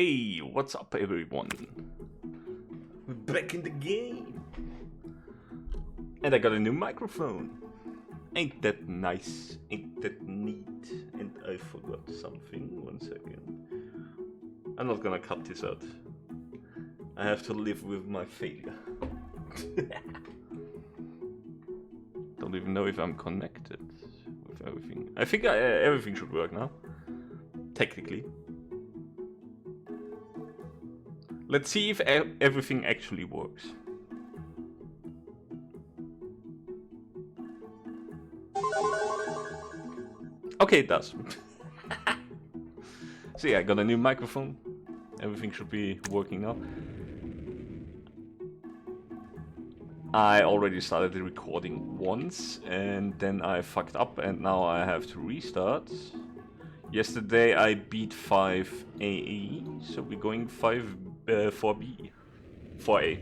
Hey, what's up everyone? We're back in the game. And I got a new microphone. Ain't that nice? Ain't that neat? And I forgot something. 1 second. I'm not gonna cut this out. I have to live with my failure. Don't even know if I'm connected with everything. I think everything should work now. Technically. Let's see if everything actually works. Okay, it does. So yeah, I got a new microphone. Everything should be working now. I already started the recording once and then I fucked up and now I have to restart. Yesterday I beat 5 AE, so we're going 4B. 4A.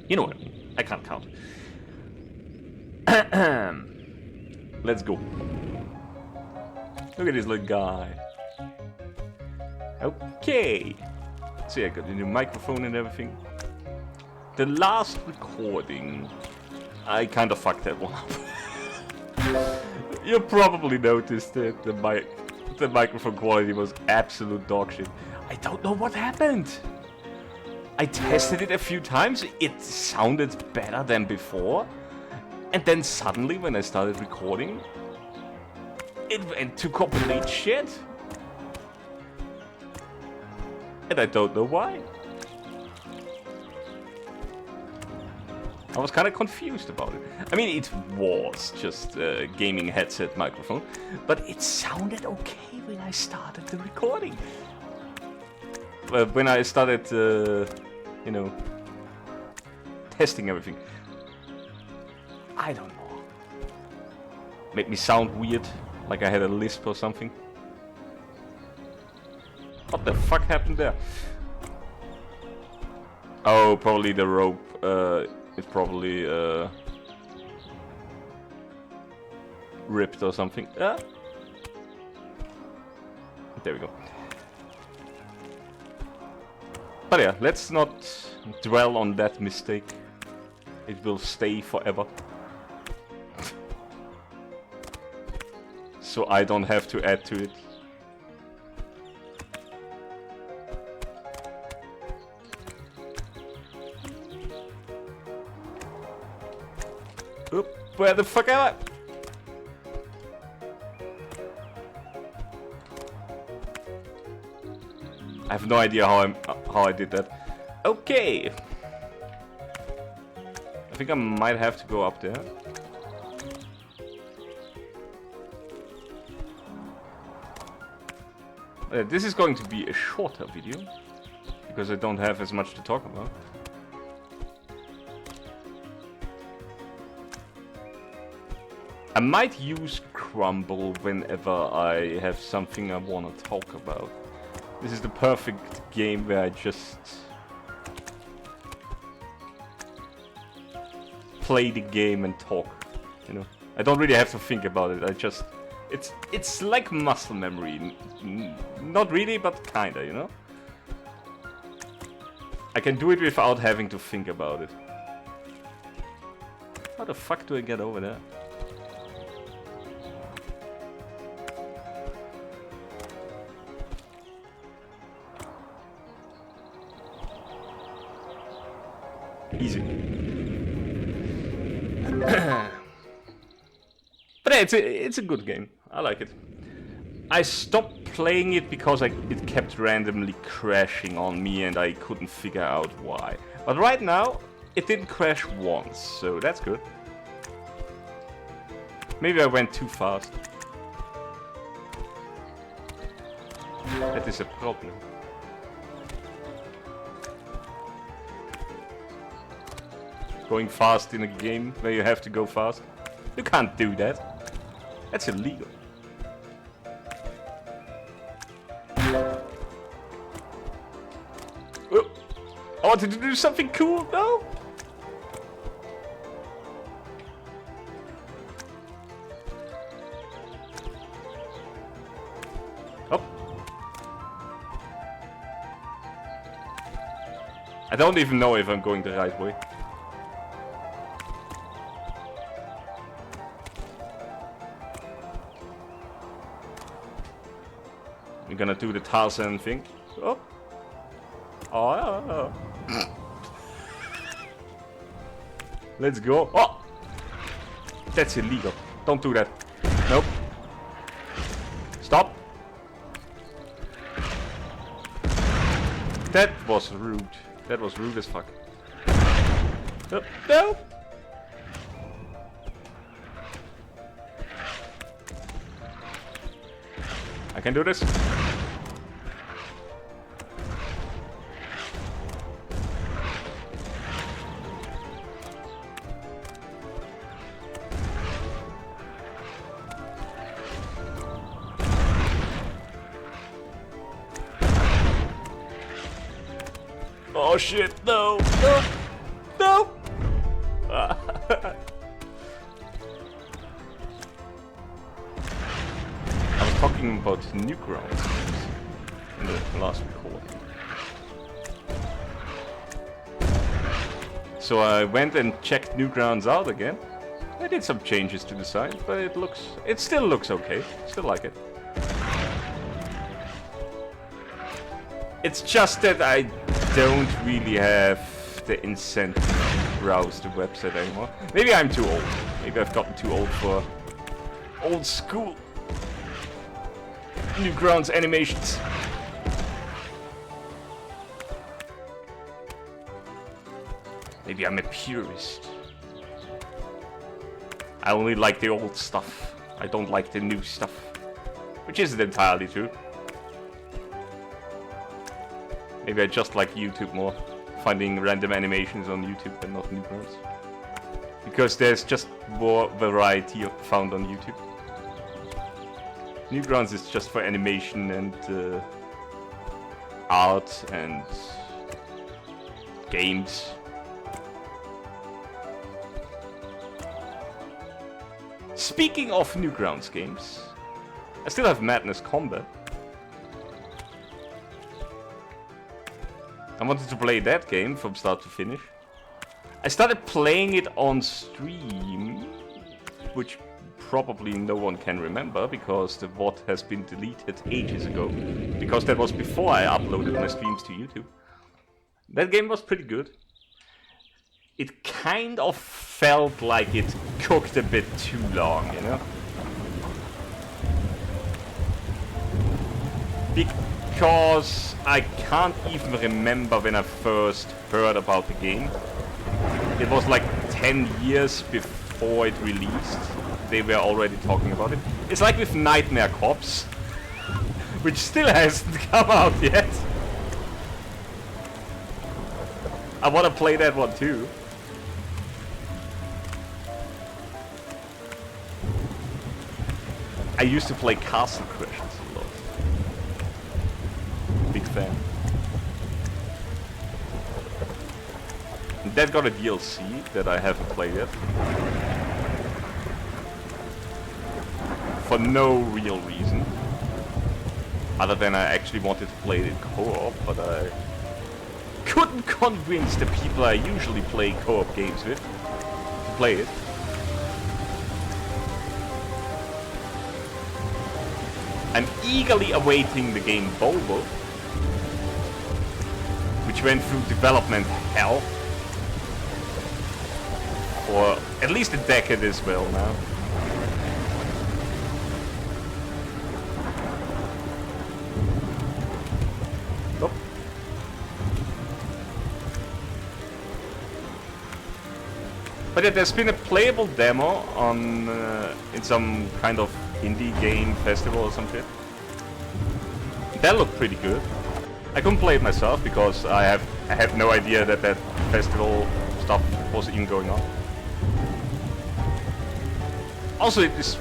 You know what I mean. I can't count. Let's go. Look at this little guy. Okay. So yeah, I got a new microphone and everything. The last recording, I kind of fucked that one up. You probably noticed that the microphone quality was absolute dog shit. I don't know what happened. I tested it a few times, it sounded better than before. And then suddenly when I started recording, it went to complete shit. And I don't know why. I was kind of confused about it. I mean, it was just a gaming headset microphone, but it sounded okay when I started the recording. When I started, you know, testing everything. I don't know. Made me sound weird, like I had a lisp or something. What the fuck happened there? Oh, probably the rope. It's probably ripped or something. Ah. There we go. But yeah, let's not dwell on that mistake. It will stay forever. So I don't have to add to it. Oop, where the fuck am I? I have no idea how I did that. Okay. I think I might have to go up there. This is going to be a shorter video because I don't have as much to talk about. I might use Crumble whenever I have something I want to talk about. This is the perfect game where I just play the game and talk, you know. I don't really have to think about it. I just it's like muscle memory. Not really, but kinda, you know. I can do it without having to think about it. How the fuck do I get over there? Easy. But yeah, it's a good game. I like it. I stopped playing it because it kept randomly crashing on me and I couldn't figure out why. But right now, it didn't crash once, so that's good. Maybe I went too fast. That is a problem. Going fast in a game where you have to go fast. You can't do that. That's illegal. Oh, I wanted to do something cool, no? Oh. I don't even know if I'm going the right way. We're gonna do the Tarzan thing. Oh. Oh. Let's go. Oh! That's illegal. Don't do that. Nope. Stop. That was rude. That was rude as fuck. No. No. I can do this. Oh shit, no, no, no! I was talking about Newgrounds in the last recording. So I went and checked Newgrounds out again. I did some changes to the site, but it still looks okay. Still like it. It's just that I don't really have the incentive to browse the website anymore. Maybe I'm too old. Maybe I've gotten too old for old school Newgrounds animations. Maybe I'm a purist. I only like the old stuff. I don't like the new stuff. Which isn't entirely true. Maybe I just like YouTube more, finding random animations on YouTube and not Newgrounds. Because there's just more variety found on YouTube. Newgrounds is just for animation and art and games. Speaking of Newgrounds games, I still have Madness Combat. I wanted to play that game from start to finish. I started playing it on stream, which probably no one can remember because the VOD has been deleted ages ago. Because that was before I uploaded my streams to YouTube. That game was pretty good. It kind of felt like it cooked a bit too long, you know? Because I can't even remember when I first heard about the game. It was like 10 years before it released. They were already talking about it. It's like with Nightmare Cops, which still hasn't come out yet. I want to play that one too. I used to play Castle Crashers a lot. Big fan. And that got a DLC that I haven't played yet. For no real reason. Other than I actually wanted to play it in co-op, but I couldn't convince the people I usually play co-op games with to play it. I'm eagerly awaiting the game Popo, which went through development hell for at least a decade as well now. Oh. But yeah, there's been a playable demo on in some kind of indie game festival or some shit. That looked pretty good. I couldn't play it myself because I have no idea that that festival stuff was even going on. Also, it is.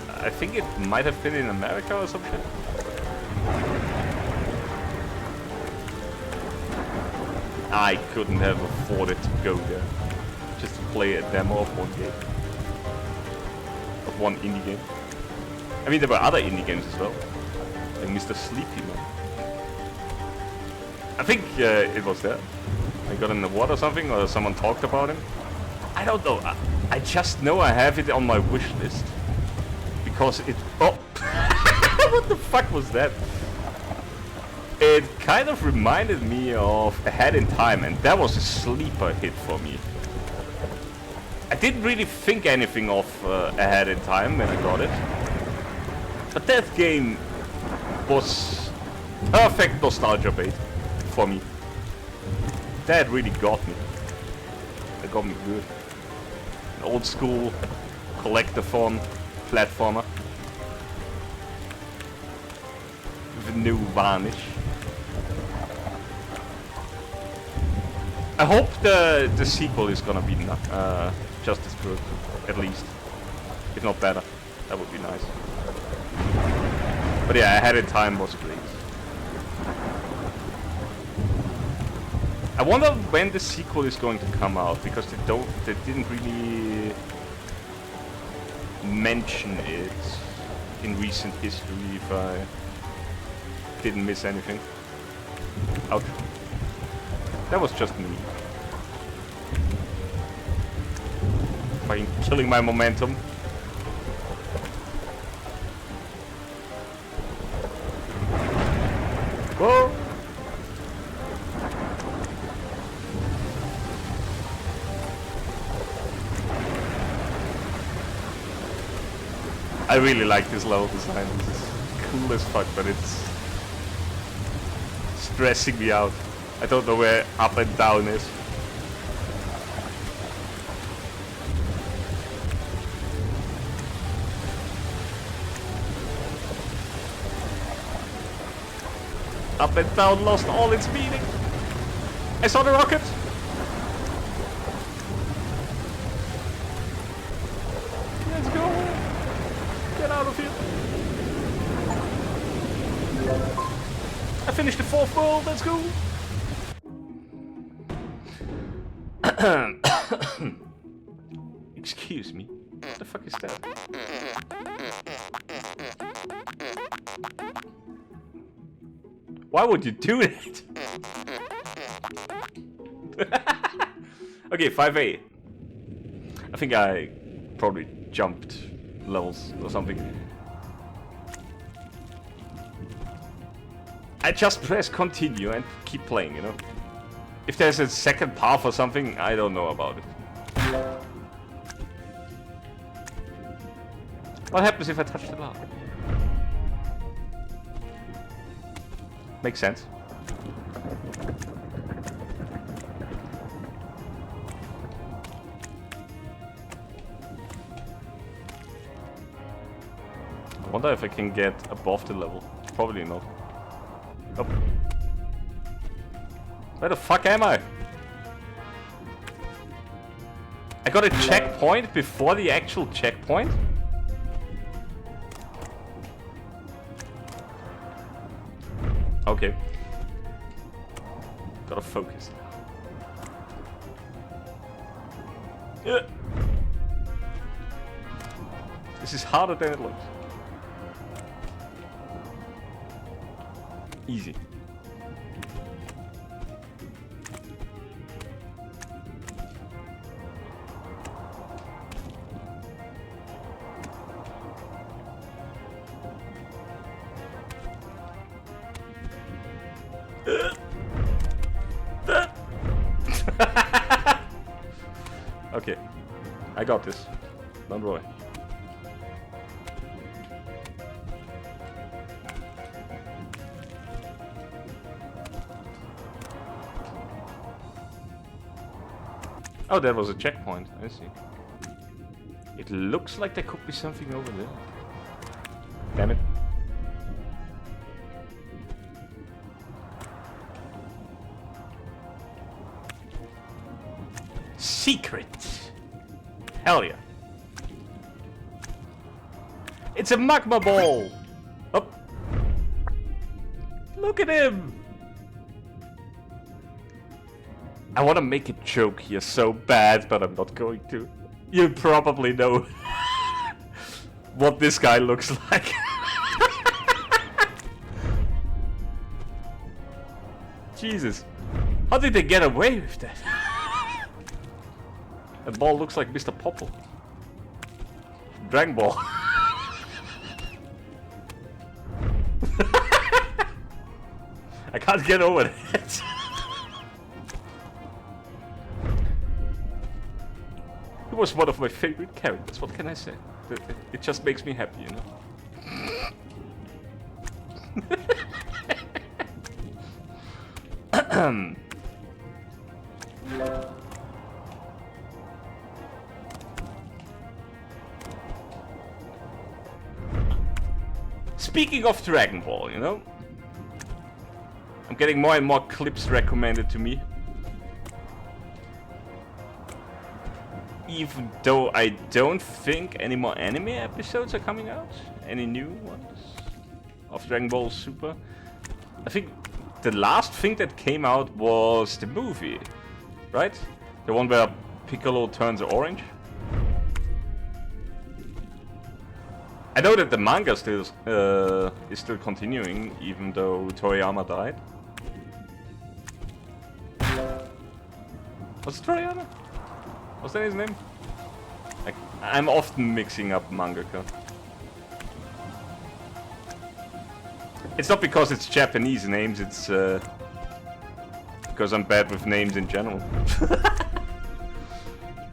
I think it might have been in America or some shit. I couldn't have afforded to go there just to play a demo of one game, of one indie game. I mean, there were other indie games as well, like Mr. Sleepy Man. I think it was there. I got in the water or something, or someone talked about him. I don't know. I just know I have it on my wish list. Because it... Oh! What the fuck was that? It kind of reminded me of Ahead in Time, and that was a sleeper hit for me. I didn't really think anything of Ahead in Time when I got it. But that game was perfect nostalgia bait for me. That really got me. That got me good. An old school collectathon platformer. With a new varnish. I hope the sequel is gonna be just as good, at least. If not better. That would be nice. But yeah, Ahead in Time was great. I wonder when the sequel is going to come out, because they didn't really mention it in recent history, if I didn't miss anything. Ouch. That was just me. Fucking killing my momentum. Whoa! I really like this level design. This is cool as fuck, but it's stressing me out. I don't know where up and down is. Up and down lost all its meaning. I saw the rocket. Let's go. Get out of here. I finished the 4th world. Let's go. Excuse me. What the fuck is that? Why would you do it? Okay, 5A. I think I probably jumped levels or something. I just press continue and keep playing, you know? If there's a second path or something, I don't know about it. What happens if I touch the lava? Makes sense. I wonder if I can get above the level. Probably not. Oh. Where the fuck am I? I got a checkpoint before the actual checkpoint? Okay. Gotta focus now. This is harder than it looks. Easy. Okay, I got this. Don't worry. Oh, there was a checkpoint. I see. It looks like there could be something over there. Damn it. Secret. Hell yeah. It's a magma ball. Oh. Look at him. I want to make a joke here so bad, but I'm not going to. You probably know what this guy looks like. Jesus. How did they get away with that? That ball looks like Mr. Popo. Dragon Ball. I can't get over that. He was one of my favorite characters, what can I say? It just makes me happy, you know? Speaking of Dragon Ball, you know? I'm getting more and more clips recommended to me. Even though I don't think any more anime episodes are coming out. Any new ones of Dragon Ball Super. I think the last thing that came out was the movie, right? The one where Piccolo turns orange. I know that the manga still is still continuing, even though Toriyama died. Was it Toriyama? Was that his name? I'm often mixing up mangaka. It's not because it's Japanese names, it's because I'm bad with names in general.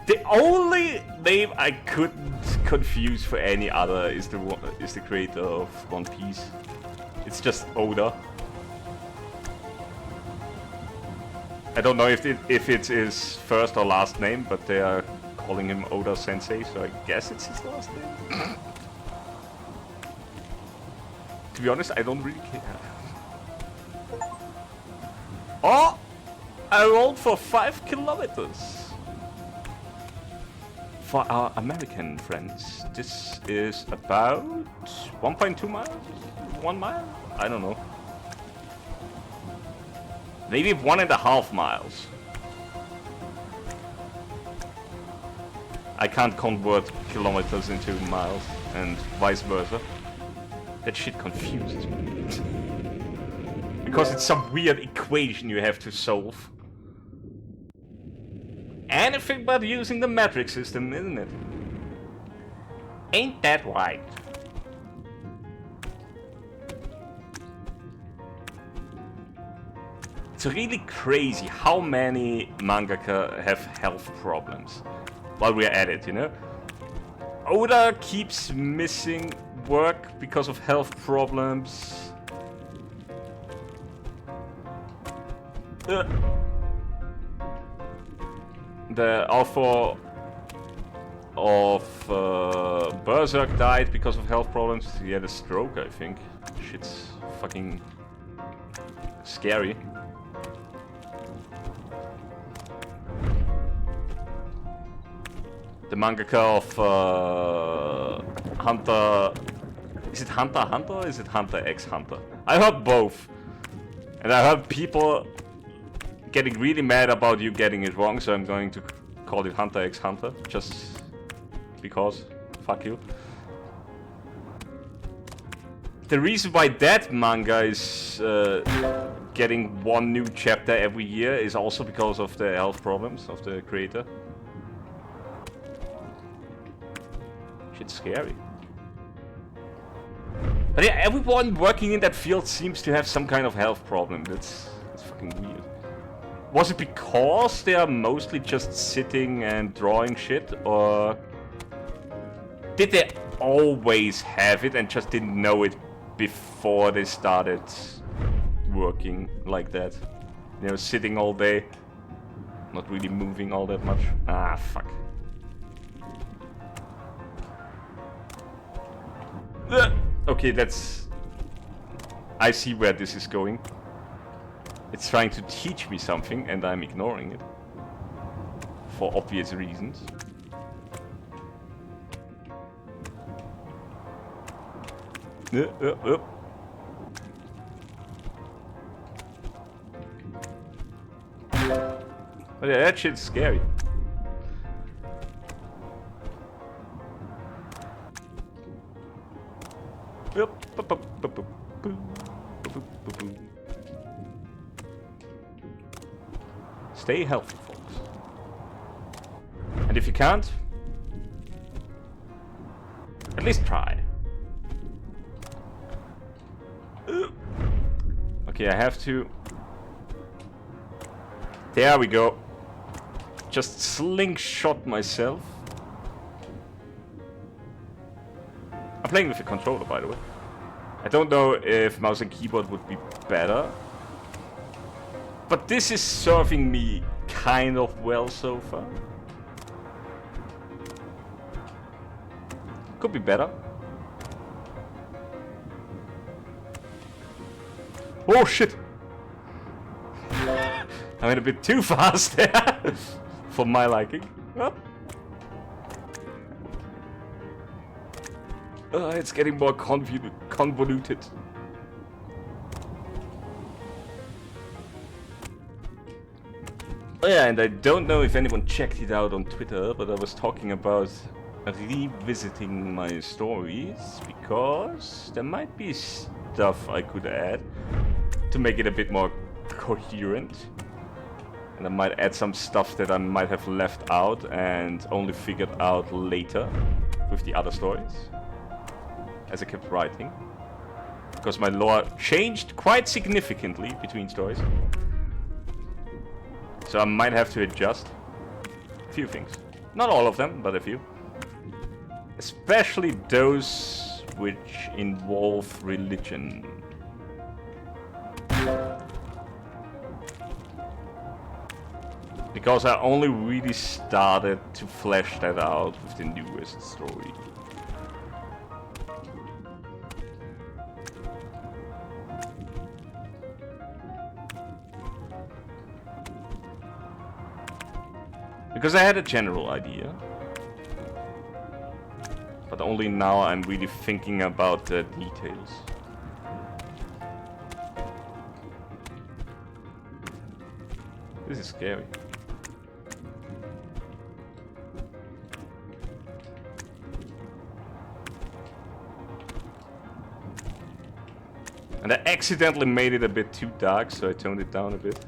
The only name I couldn't confuse for any other is the creator of One Piece. It's just Oda. I don't know if it's his first or last name, but they are calling him Oda Sensei, so I guess it's his last name. To be honest, I don't really care. Oh! I rolled for 5 kilometers! For our American friends, this is about 1.2 miles? 1 mile? I don't know. Maybe 1.5 miles. I can't convert kilometers into miles and vice versa. That shit confuses me. Because it's some weird equation you have to solve. Anything but using the metric system, isn't it? Ain't that right? It's really crazy how many mangaka have health problems. While we're at it, you know? Oda keeps missing work because of health problems. The author of Berserk died because of health problems. He had a stroke, I think. Shit's fucking scary. The mangaka of Hunter... Is it Hunter x Hunter or is it Hunter x Hunter? I heard both. And I heard people getting really mad about you getting it wrong, so I'm going to call it Hunter x Hunter. Just because. Fuck you. The reason why that manga is getting one new chapter every year is also because of the health problems of the creator. Shit's scary. But yeah, everyone working in that field seems to have some kind of health problem. That's fucking weird. Was it because they are mostly just sitting and drawing shit, or did they always have it and just didn't know it before they started working like that? You know, sitting all day, not really moving all that much. Ah, fuck. Okay, that's... I see where this is going. It's trying to teach me something, and I'm ignoring it. For obvious reasons. Oh yeah, that shit's scary. Stay healthy, folks. And if you can't, at least try. Okay, I have to... There we go. Just slingshot myself. I'm playing with the controller, by the way. I don't know if mouse and keyboard would be better. But this is serving me kind of well so far. Could be better. Oh shit! I went a bit too fast there. For my liking. Well. It's getting more convoluted. Oh yeah, and I don't know if anyone checked it out on Twitter, but I was talking about revisiting my stories because there might be stuff I could add to make it a bit more coherent. And I might add some stuff that I might have left out and only figured out later with the other stories as I kept writing. Because my lore changed quite significantly between stories. So I might have to adjust a few things. Not all of them, but a few. Especially those which involve religion. Because I only really started to flesh that out with the newest story. Because I had a general idea. But only now I'm really thinking about the details. This is scary. And I accidentally made it a bit too dark, so I toned it down a bit.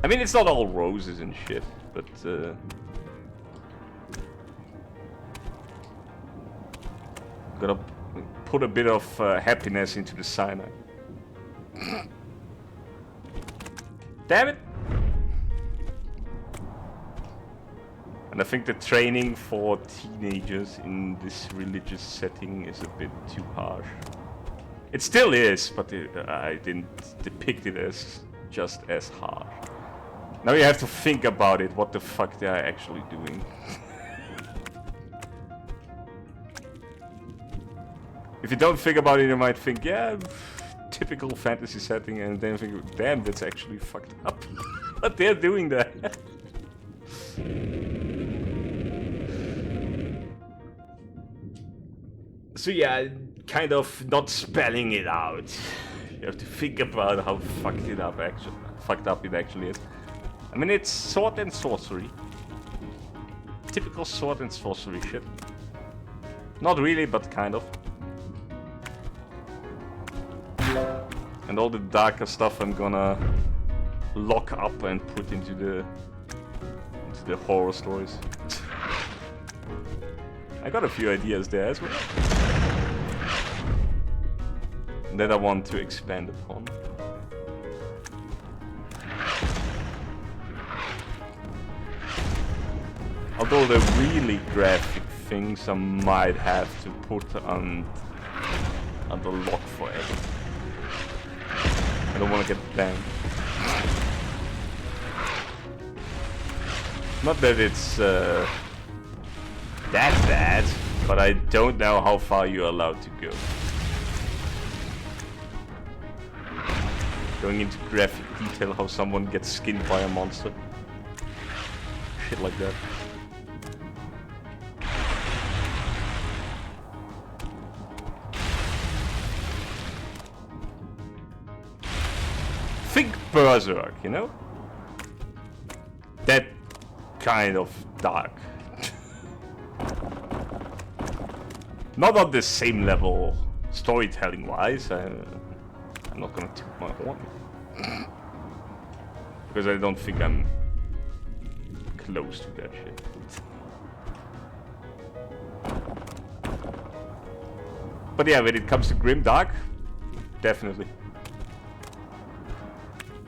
I mean, it's not all roses and shit, but gotta put a bit of happiness into the cyanide. Damn it! And I think the training for teenagers in this religious setting is a bit too harsh. It still is, but I didn't depict it as just as harsh. Now you have to think about it, what the fuck they are actually doing. If you don't think about it, you might think, yeah, typical fantasy setting, and then think, damn, that's actually fucked up. What they're doing there. So yeah, kind of not spelling it out. You have to think about how fucked up it actually is. I mean, it's sword and sorcery. Typical sword and sorcery shit. Not really, but kind of. And all the darker stuff I'm gonna lock up and put into the horror stories. I got a few ideas there as well. That I want to expand upon. Although the really graphic things I might have to put on the lock forever. I don't want to get banned. Not that it's that bad, but I don't know how far you're allowed to go. Going into graphic detail how someone gets skinned by a monster. Shit like that. Think Berserk, you know? That kind of dark. Not on the same level, storytelling wise, I'm not gonna toot my horn. Because I don't think I'm close to that shit. But yeah, when it comes to grimdark, definitely.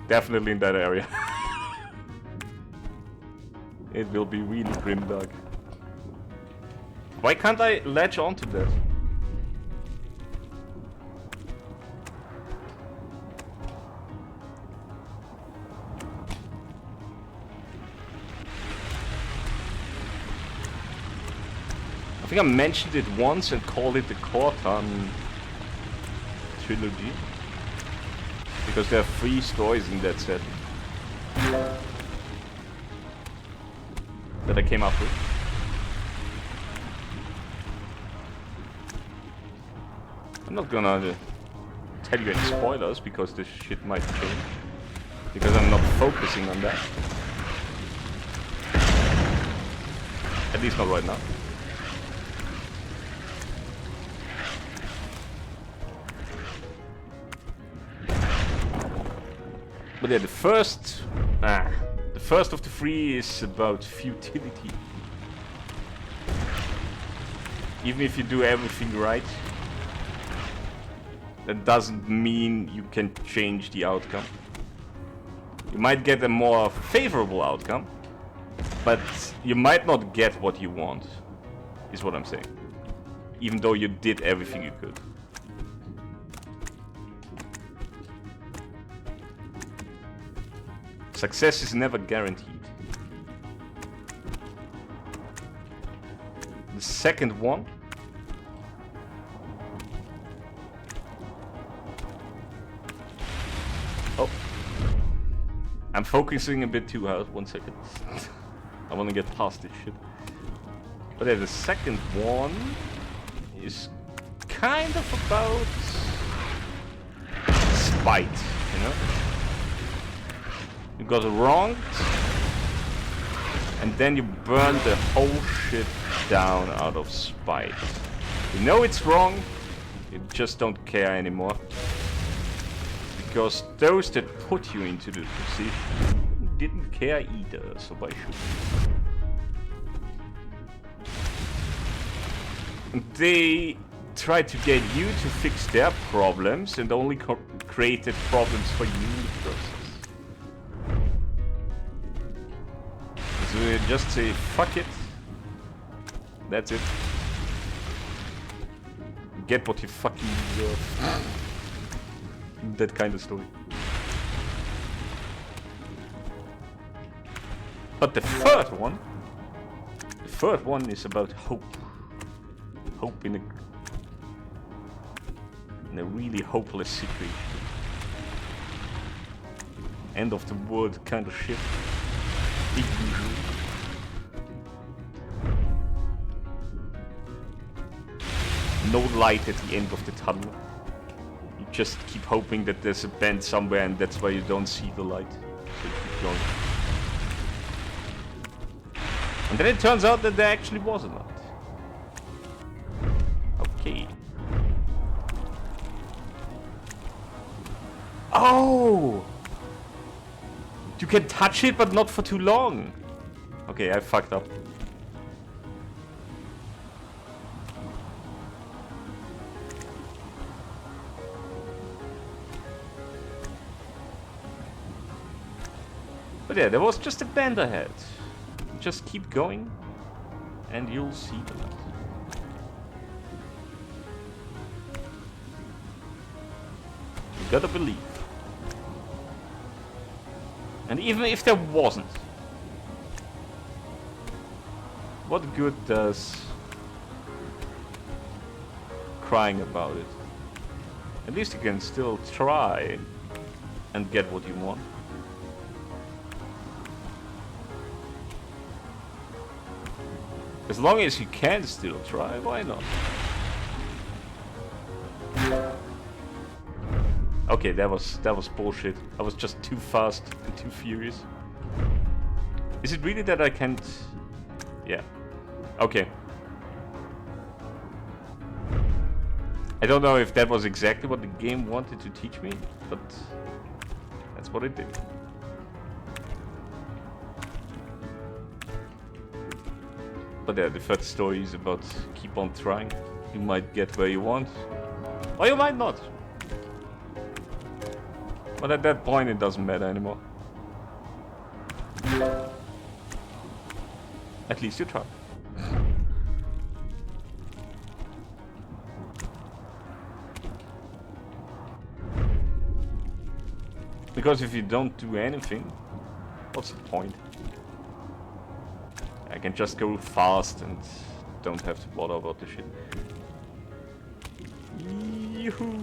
Definitely in that area. It will be really grimdark. Why can't I latch onto that? I think I mentioned it once and called it the Cortan trilogy. Because there are 3 stories in that set. That I came up with. I'm not gonna tell you any spoilers because this shit might change. Because I'm not focusing on that. At least not right now. But yeah, the first of the 3 is about futility. Even if you do everything right, that doesn't mean you can change the outcome. You might get a more favorable outcome, but you might not get what you want, is what I'm saying. Even though you did everything you could. Success is never guaranteed. The second one I'm focusing a bit too hard. 1 second. I want to get past this shit. But yeah, the second one is kind of about spite, you know? You got wronged, and then you burn the whole shit down out of spite. You know it's wrong, you just don't care anymore. Because those that put you into the position didn't care either, so why should you? They tried to get you to fix their problems and only created problems for you in the process. So you just say, fuck it. That's it. Get what you fucking deserve. That kind of story. But the third one is about hope. Hope in a really hopeless situation. End of the world kind of shit. No light at the end of the tunnel. You just keep hoping that there's a bend somewhere and that's why you don't see the light. So you keep going. And then it turns out that there actually was a light. Okay. Oh! You can touch it, but not for too long. Okay, I fucked up. But yeah, there was just a bend ahead. Just keep going, and you'll see the light. You gotta believe. And even if there wasn't, what good does crying about it? At least you can still try and get what you want. As long as you can still try, why not? Okay, that was bullshit. I was just too fast and too furious. Is it really that I can't? Yeah. Okay. I don't know if that was exactly what the game wanted to teach me, but that's what it did. But yeah, the third story is about keep on trying. You might get where you want, or you might not. But at that point, it doesn't matter anymore. At least you try. Because if you don't do anything, what's the point? I can just go fast and don't have to bother about the shit. Yoo-hoo!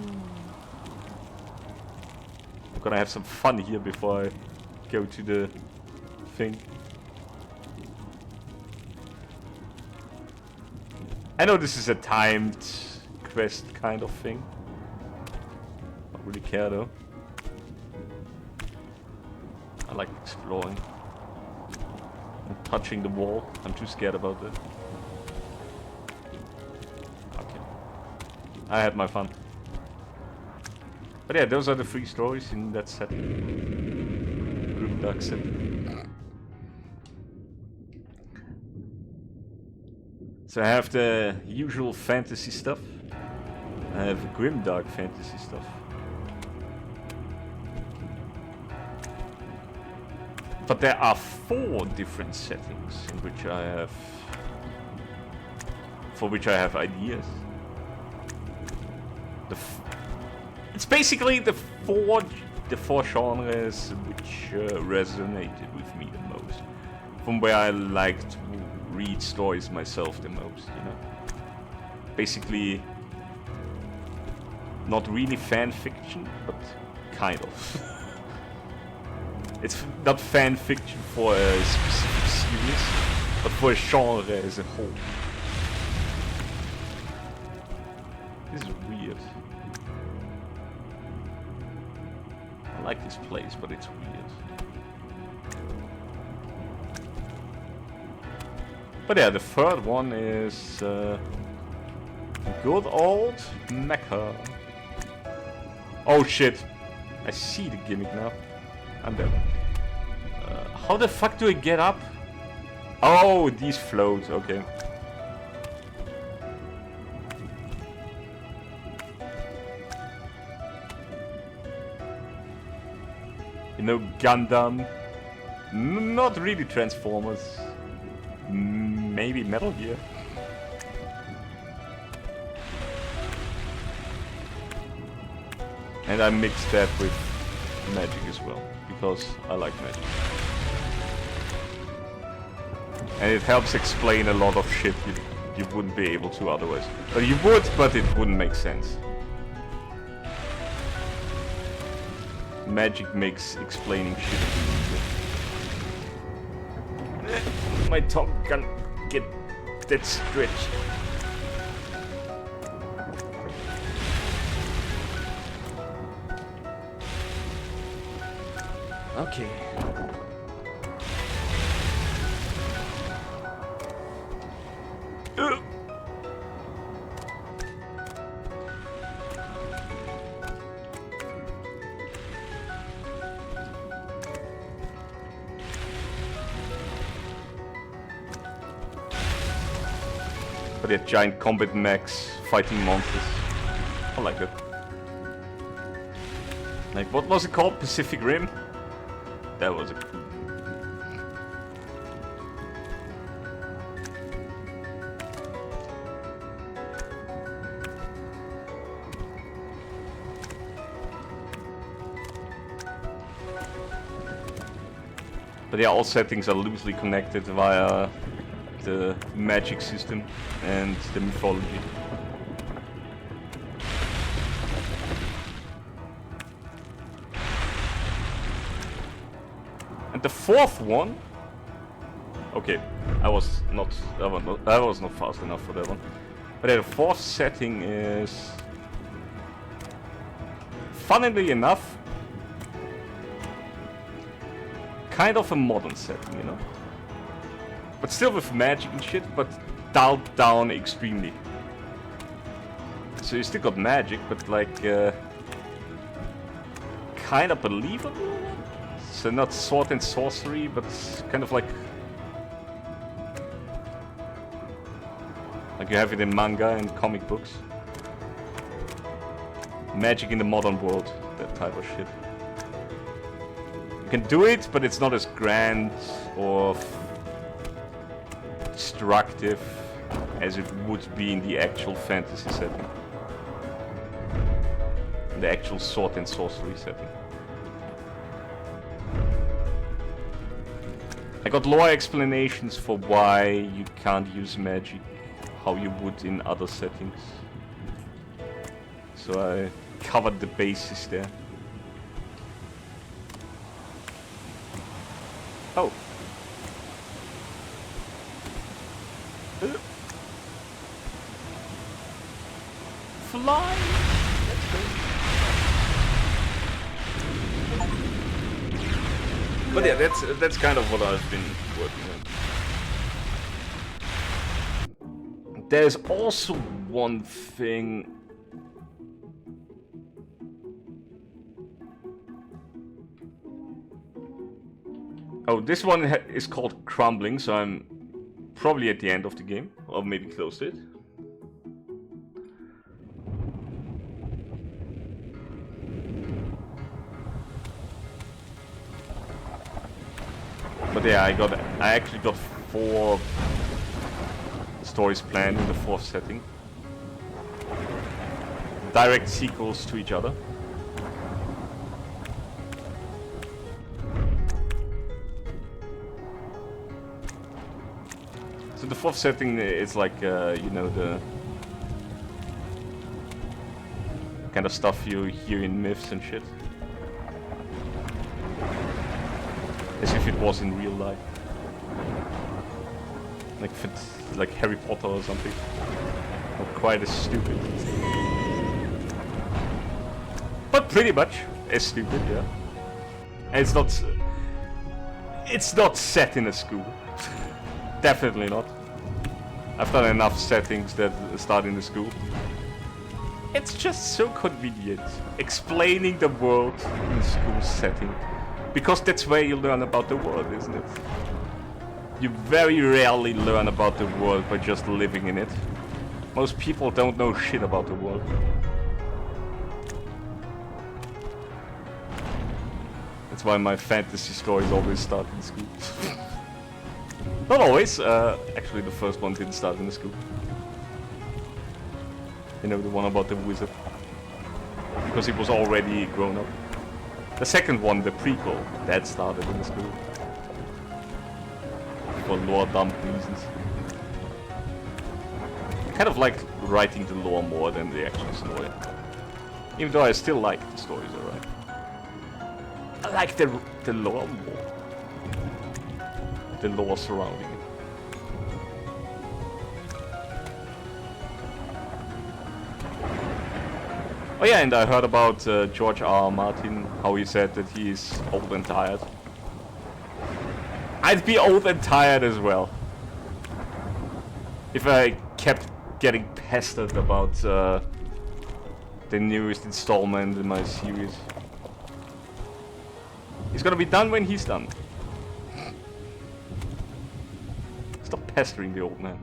I'm gonna have some fun here before I go to the thing. I know this is a timed quest kind of thing. Don't really care though. I like exploring. And touching the wall. I'm too scared about that. Okay. I had my fun. But yeah, those are the 3 stories in that set. Grimdark set. So I have the usual fantasy stuff. I have grimdark fantasy stuff. But there are 4 different settings in which I have, for which I have ideas. It's basically the four genres which resonated with me the most, from where I like to read stories myself the most. You know, basically not really fan fiction, but kind of. It's not fan fiction for a specific series, but for a genre as a whole. This is weird. I like this place, but it's weird. But yeah, the third one is good old Mecha. Oh shit! I see the gimmick now. I'm dead. How the fuck do I get up? Oh, these float, okay. You know, Gundam. Not really Transformers. Maybe Metal Gear. And I mixed that with magic as well, because I like magic. And it helps explain a lot of shit you wouldn't be able to otherwise. Or you would, but it wouldn't make sense. Magic makes explaining shit easier. My tongue can't get that stretched. Okay. But they have giant combat mechs fighting monsters. I like it. Like, what was it called? Pacific Rim? That was a cool. But yeah, all settings are loosely connected via the magic system and the mythology. And the fourth one, okay, I was not fast enough for that one. But yeah, the fourth setting is, funnily enough, kind of a modern setting, you know? But still with magic and shit, but dialed down extremely. So you still got magic, but like kind of believable. So not sword and sorcery, but kind of like you have it in manga and comic books. Magic in the modern world, that type of shit. You can do it, but it's not as grand or destructive as it would be in the actual fantasy setting. The actual sword and sorcery setting. I got lore explanations for why you can't use magic how you would in other settings. So I covered the basis there. Oh. Fly! Let's go. But yeah, that's kind of what I've been working on. There's also one thing. Oh, this one is called Crumbling, so I'm probably at the end of the game, or maybe close to it. But yeah, I actually got 4 stories planned in the 4th setting. Direct sequels to each other. So the 4th setting is like, you know, the kind of stuff you hear in myths and shit. As if it was in real life. Like if it's like Harry Potter or something. Not quite as stupid. But pretty much as stupid, yeah. And it's not set in a school. Definitely not. I've done enough settings that start in the school. It's just so convenient. Explaining the world in a school setting. Because that's where you learn about the world, isn't it? You very rarely learn about the world by just living in it. Most people don't know shit about the world. That's why my fantasy stories always start in school. Not always. Actually, the first one didn't start in the school. You know, the one about the wizard. Because he was already grown up. The second one, the prequel, that started in the school. For lore dump reasons. I kind of like writing the lore more than the actual story. Even though I still like the stories, alright. I like the lore more. The lore surrounding it. Oh yeah, and I heard about George R. Martin, how he said that he is old and tired. I'd be old and tired as well. If I kept getting pestered about the newest installment in my series. He's gonna be done when he's done. Stop pestering the old man.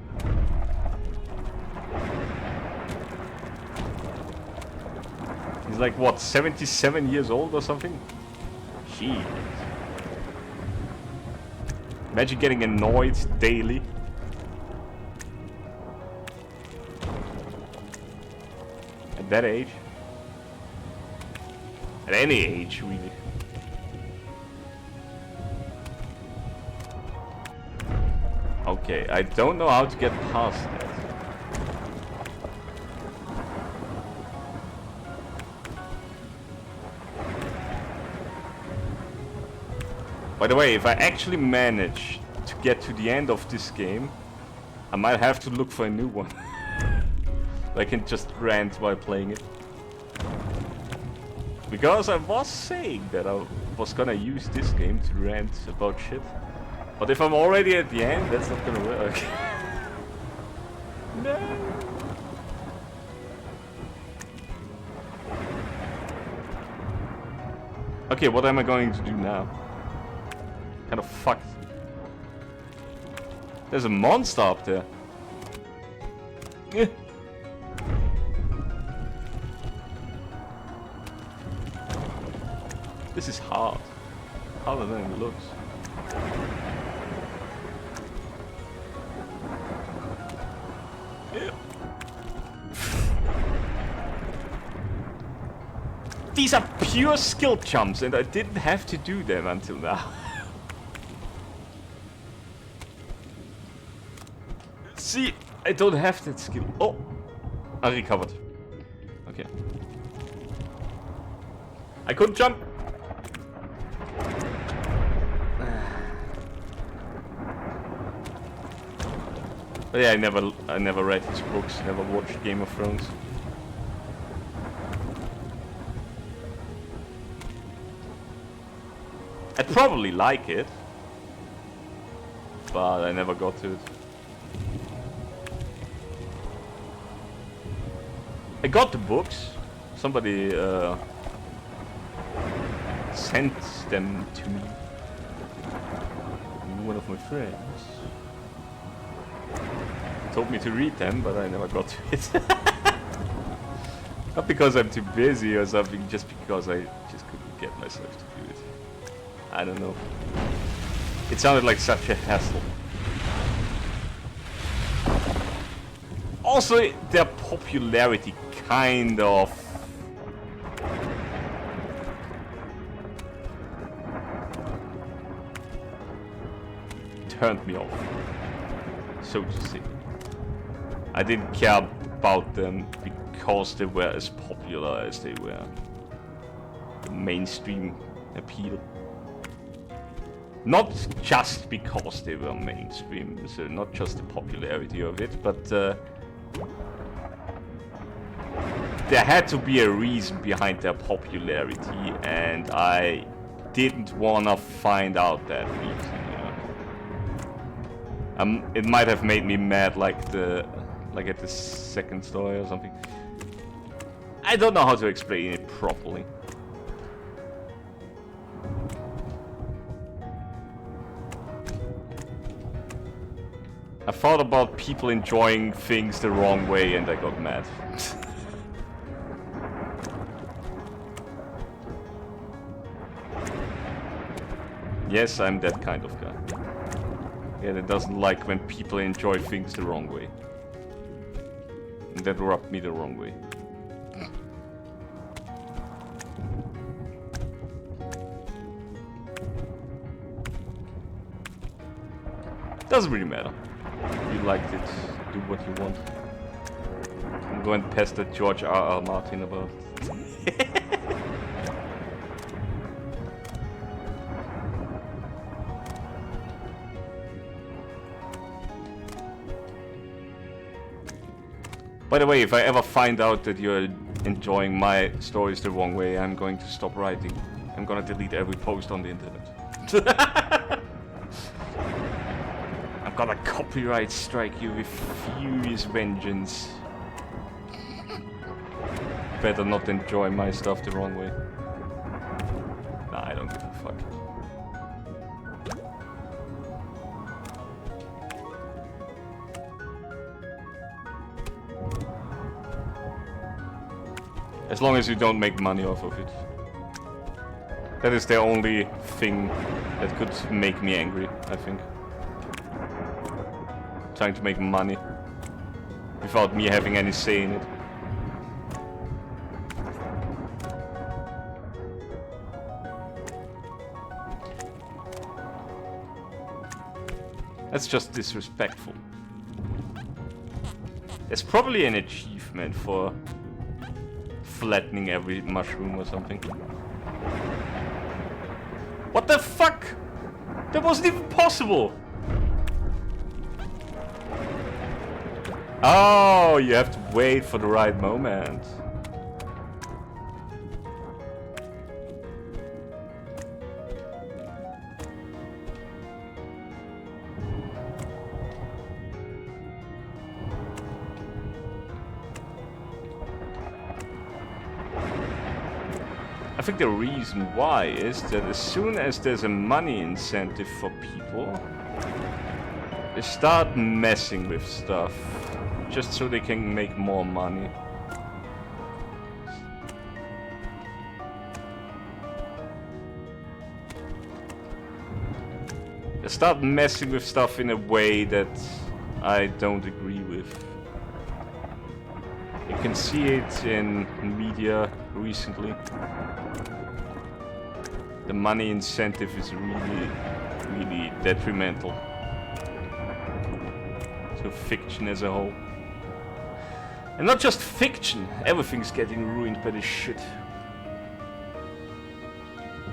He's like, what, 77 years old or something? Jeez. Imagine getting annoyed daily. At that age. At any age, really. Okay, I don't know how to get past that. By the way, if I actually manage to get to the end of this game, I might have to look for a new one. I can just rant while playing it. Because I was saying that I was gonna use this game to rant about shit. But if I'm already at the end, that's not gonna work. No. Okay, what am I going to do now? Kind of fucked. There's a monster up there. Yeah. This is hard. Harder than it looks. Yeah. These are pure skill jumps, and I didn't have to do them until now. See, I don't have that skill. Oh, I recovered. Okay. I couldn't jump. But yeah, I never read his books, never watched Game of Thrones. I'd probably like it, but I never got to it. I got the books. Somebody sent them to me. One of my friends told me to read them, but I never got to it. Not because I'm too busy or something, just because I just couldn't get myself to do it. I don't know. It sounded like such a hassle. Also, their popularity kind of turned me off, so to say. I didn't care about them because they were as popular as they were. The mainstream appeal. Not just because they were mainstream, so not just the popularity of it, but there had to be a reason behind their popularity, and I didn't wanna find out that reason. It might have made me mad, like at the second story or something. I don't know how to explain it properly. I thought about people enjoying things the wrong way and I got mad. Yes, I'm that kind of guy. Yeah, that doesn't like when people enjoy things the wrong way. And that rubbed me the wrong way. Doesn't really matter. If you liked it, do what you want. I'm going to pester George R.R. Martin about it. By the way, if I ever find out that you're enjoying my stories the wrong way, I'm going to stop writing. I'm gonna delete every post on the internet. I'm gonna copyright strike you with furious vengeance. Better not enjoy my stuff the wrong way. Nah, I don't give a fuck. As long as you don't make money off of it. That is the only thing that could make me angry, I think. Trying to make money without me having any say in it. That's just disrespectful. There's probably an achievement for flattening every mushroom or something. What the fuck? That wasn't even possible! Oh, you have to wait for the right moment. I think the reason why is that as soon as there's a money incentive for people, they start messing with stuff just so they can make more money. They start messing with stuff in a way that I don't agree with. You can see it in media recently. The money incentive is really detrimental to fiction as a whole. And not just fiction, everything's getting ruined by this shit.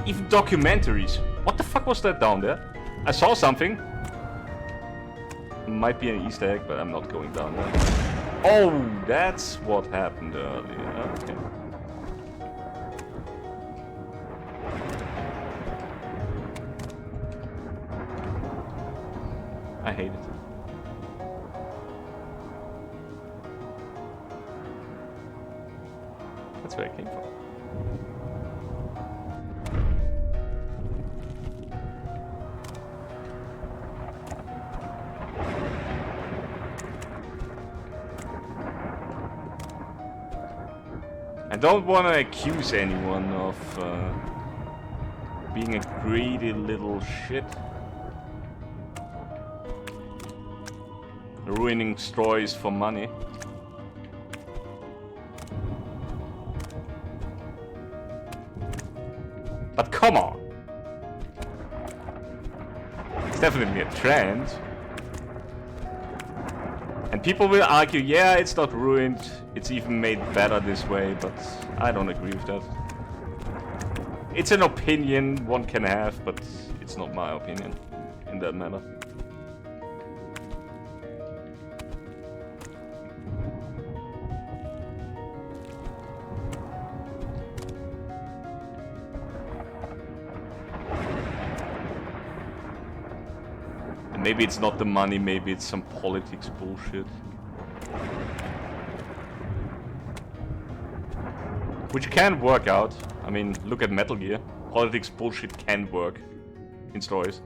Even documentaries. What the fuck was that down there? I saw something. Might be an Easter egg, but I'm not going down there. Oh, that's what happened earlier. Okay. I hate it. That's where I came from. I don't want to accuse anyone of being a greedy little shit. Ruining stories for money. But come on! It's definitely a trend. And people will argue, yeah, it's not ruined, it's even made better this way, but I don't agree with that. It's an opinion one can have, but it's not my opinion in that matter. Maybe it's not the money, maybe it's some politics bullshit. Which can work out. I mean, look at Metal Gear. Politics bullshit can work in stories.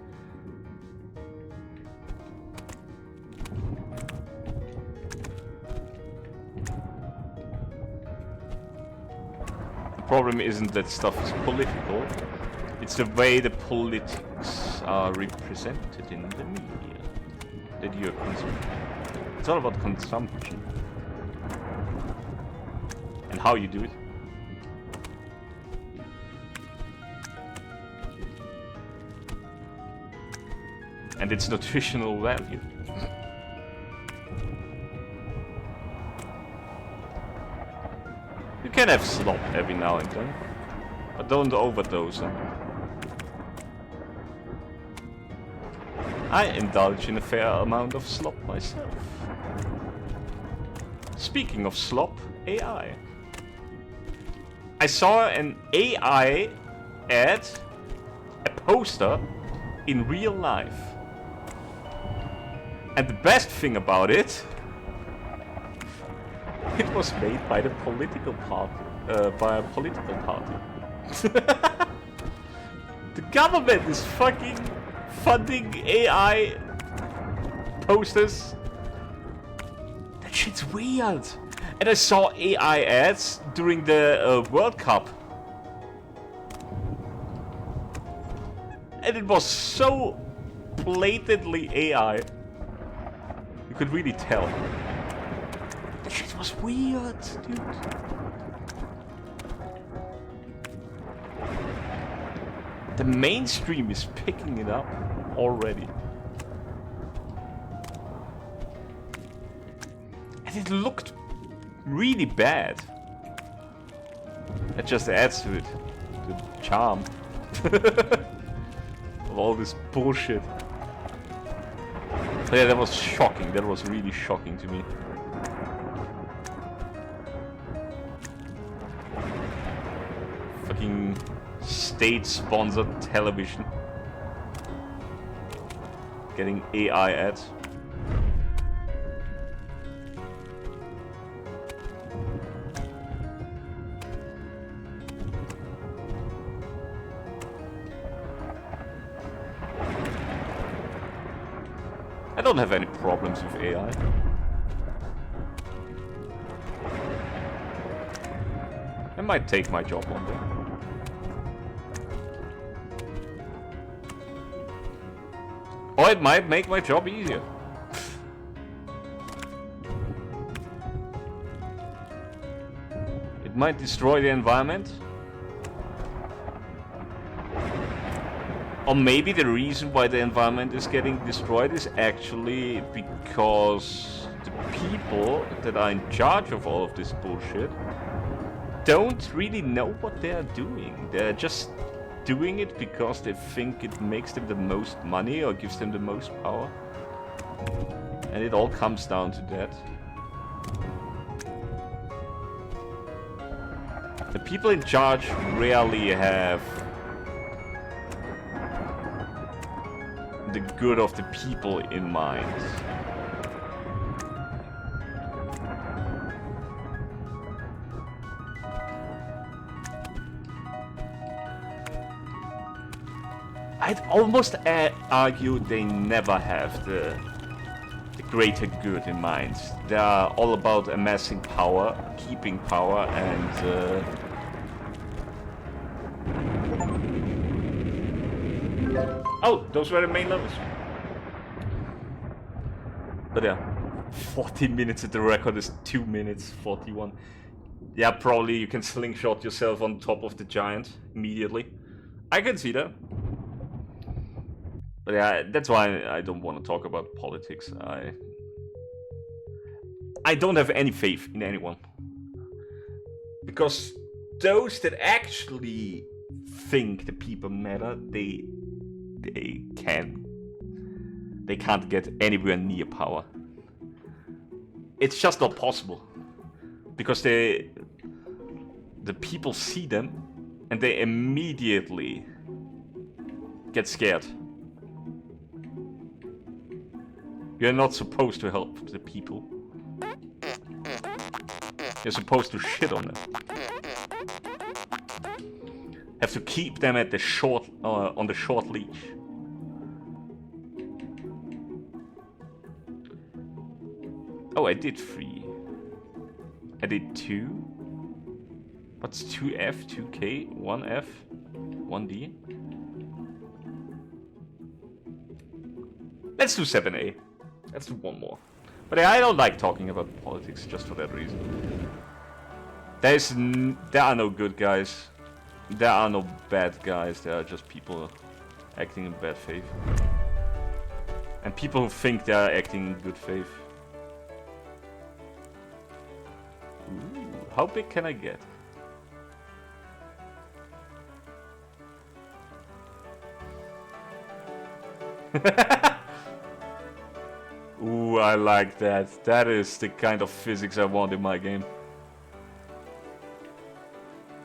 The problem isn't that stuff is political. It's the way the politics are represented in the media that you're consuming. It's all about consumption. And how you do it. And its nutritional value. You can have slop every now and then, but don't overdose on it. I indulge in a fair amount of slop myself. Speaking of slop, AI. I saw an AI ad, a poster, in real life. And the best thing about it, it was made by the political party, by a political party. The government is fucking funding AI posters. That shit's weird. And I saw AI ads during the World Cup. And it was so blatantly AI. You could really tell. That shit was weird, dude. The mainstream is picking it up already. And it looked really bad. That just adds to it. The charm. Of all this bullshit. So yeah, that was shocking. That was really shocking to me. Fucking state-sponsored television. Getting AI ads. don't have any problems with AI. It might take my job one day. Or it might make my job easier. It might destroy the environment. Or maybe the reason why the environment is getting destroyed is actually because the people that are in charge of all of this bullshit don't really know what they're doing. They're just doing it because they think it makes them the most money or gives them the most power. And it all comes down to that. The people in charge rarely have the good of the people in mind. I'd almost argue they never have the greater good in mind. They are all about amassing power, keeping power, and oh, those were the main levels. But yeah, 40 minutes at the record is 2 minutes 41. Yeah, probably you can slingshot yourself on top of the giant immediately. I can see that. But yeah, that's why I don't want to talk about politics. I don't have any faith in anyone. Because those that actually think the people matter, they can't get anywhere near power. It's just not possible. Because the people see them and they immediately get scared. You're not supposed to help the people. You're supposed to shit on them. Have to keep them at the short, on the short leash. Oh, I did 3. I did 2. What's 2F, 2K, 1F, 1D? Let's do 7A. Let's do one more. But I don't like talking about politics just for that reason. There are no good guys. There are no bad guys. There are just people acting in bad faith. And people who think they are acting in good faith. Ooh, how big can I get? Ooh, I like that. That is the kind of physics I want in my game.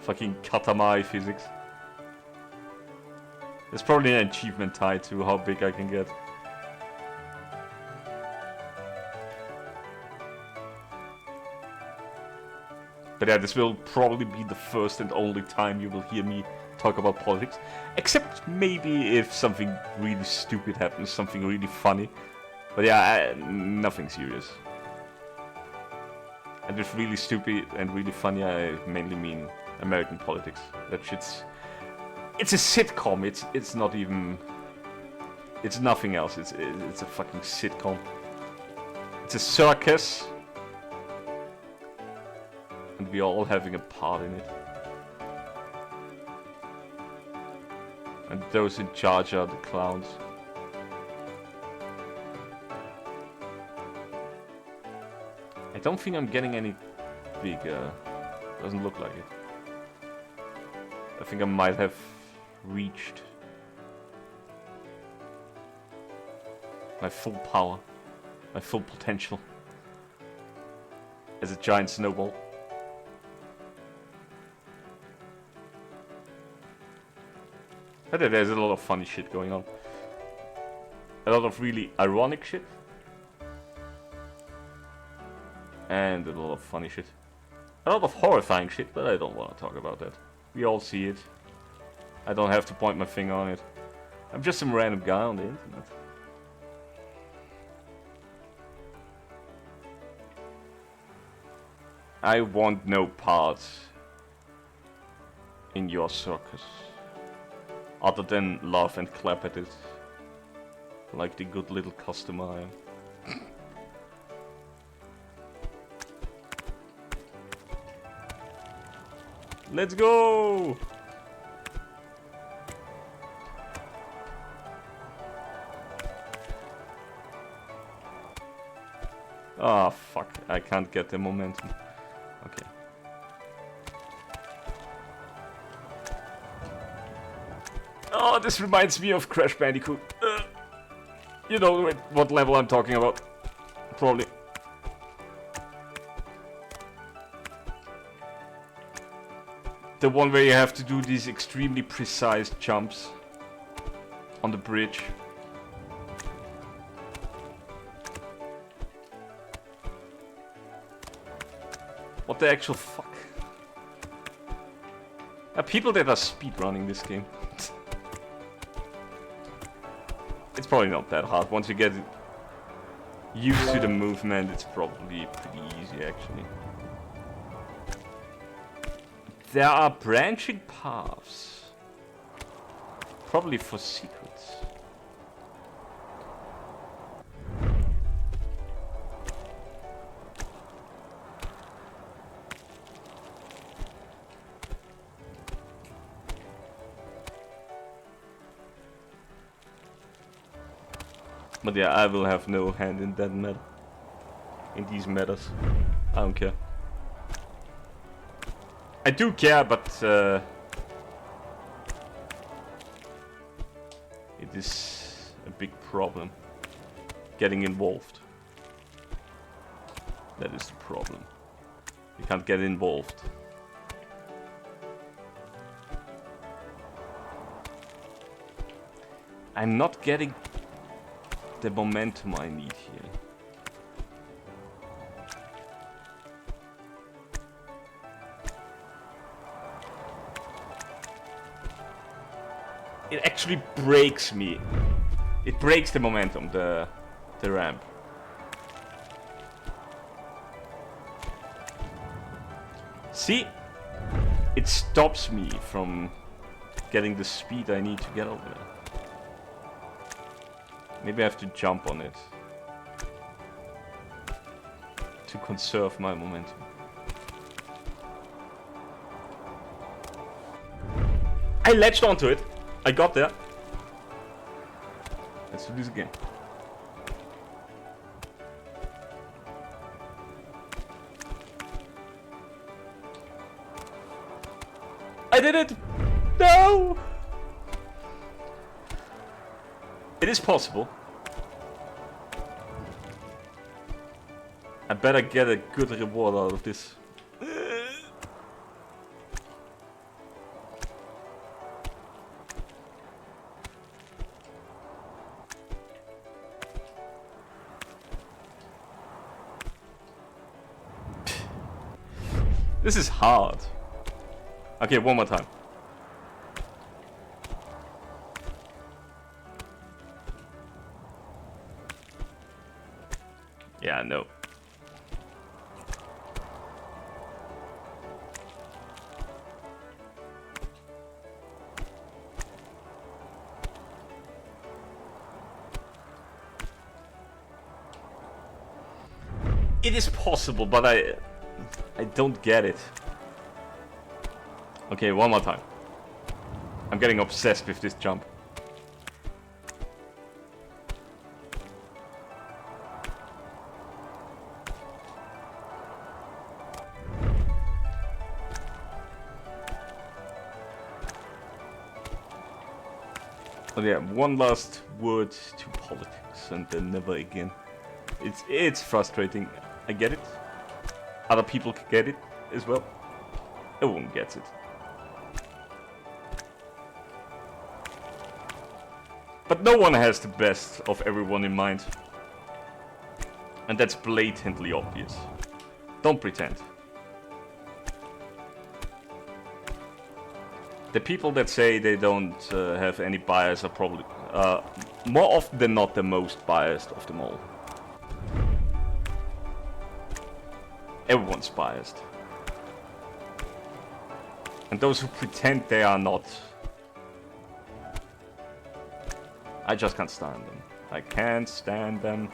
Fucking Katamari physics. There's probably an achievement tied to how big I can get. But yeah, this will probably be the first and only time you will hear me talk about politics. Except maybe if something really stupid happens, something really funny. But yeah, nothing serious. And with really stupid and really funny, I mainly mean American politics. That shit's... It's a sitcom, it's not even... It's nothing else, it's a fucking sitcom. It's a circus. And we're all having a part in it. And those in charge are the clowns. I don't think I'm getting any bigger. Doesn't look like it. I think I might have reached my full power, my full potential as a giant snowball. But there's a lot of funny shit going on. A lot of really ironic shit. And a lot of funny shit. A lot of horrifying shit, but I don't want to talk about that. We all see it. I don't have to point my finger on it. I'm just some random guy on the internet. I want no part in your circus. Other than laugh and clap at it. Like the good little customer I am. Let's go! Ah, fuck. I can't get the momentum. Okay. Oh, this reminds me of Crash Bandicoot. You know what level I'm talking about. Probably. The one where you have to do these extremely precise jumps on the bridge. What the actual fuck? There are people that are speedrunning this game. It's probably not that hard. Once you get used to the movement, it's probably pretty easy actually. There are branching paths. Probably for secrets. But yeah, I will have no hand in that matter. In these matters. I don't care. I do care, but it is a big problem getting involved. That is the problem. You can't get involved. I'm not getting the momentum I need here. It actually breaks me. It breaks the momentum, the ramp. See? It stops me from getting the speed I need to get over there. Maybe I have to jump on it to conserve my momentum. I latched onto it. I got there. Let's do this again. I did it! No! It is possible. I better get a good reward out of this. This is hard. Okay, one more time. Yeah, no. It is possible, but I don't get it. Okay, one more time. I'm getting obsessed with this jump. But yeah, one last word to politics and then never again. It's frustrating. I get it. Other people get it as well. Everyone gets it. But no one has the best of everyone in mind. And that's blatantly obvious. Don't pretend. The people that say they don't have any bias are probably more often than not the most biased of them all. Everyone's biased. And those who pretend they are not. I just can't stand them. I can't stand them.